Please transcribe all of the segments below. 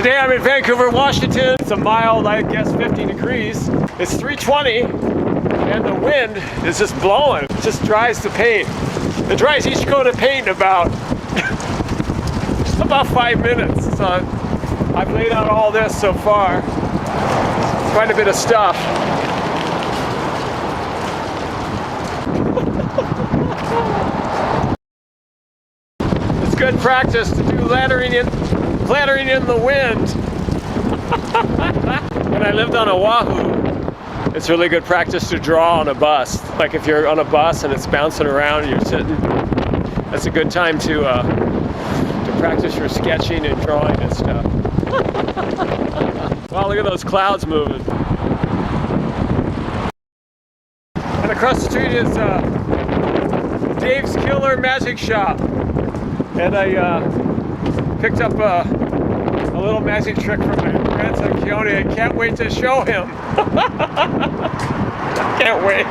Today I'm in Vancouver, Washington. It's a mild, I guess, 50 degrees. It's 3:20 and the wind is just blowing. It just dries the paint. It dries each coat of paint in about 5 minutes. So I've laid out all this so far. Quite a bit of stuff. It's good practice to do lettering in the wind. When I lived on Oahu, it's really good practice to draw on a bus. Like if you're on a bus and it's bouncing around and you're sitting, that's a good time to practice your sketching and drawing and stuff. Wow, look at those clouds moving. And across the street is Dave's Killer Magic Shop. And I picked up a little magic trick from my grandson Keone. I can't wait to show him. Can't wait.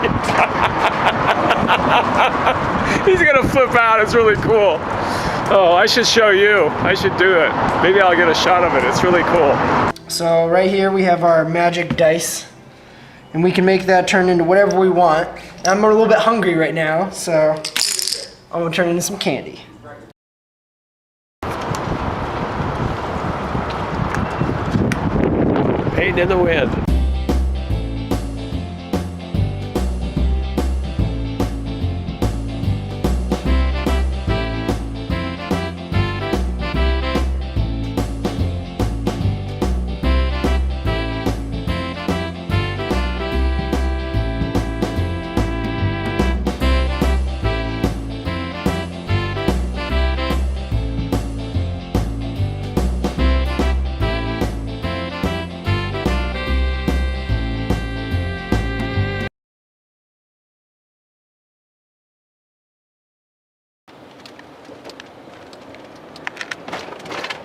He's gonna flip out. It's really cool. Oh, I should show you. I should do it. Maybe I'll get a shot of it. It's really cool. So right here we have our magic dice, and we can make that turn into whatever we want. I'm a little bit hungry right now, so I'm gonna turn into some candy. Paint in the wind.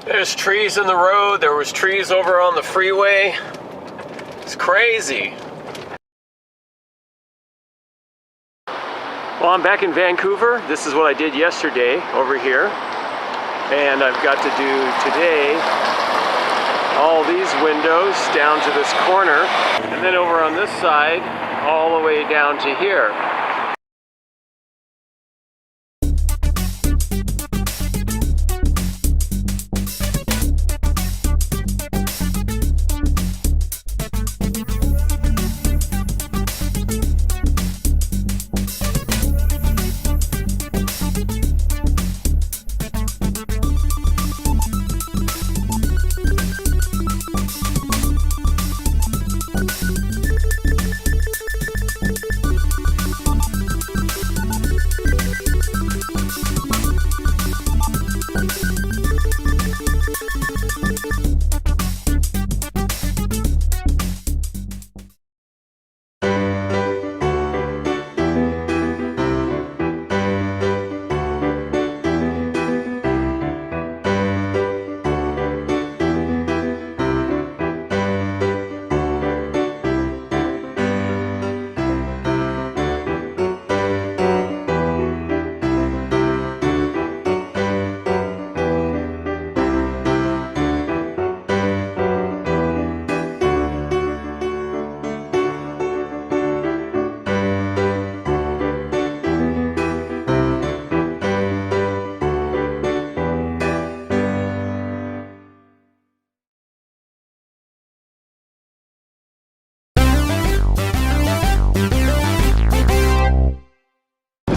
There's trees in the road. There was trees over on the freeway. It's crazy. Well, I'm back in Vancouver. This is what I did yesterday over here. And I've got to do today all these windows down to this corner. And then over on this side, all the way down to here.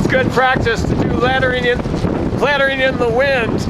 Good practice to do lettering in the wind.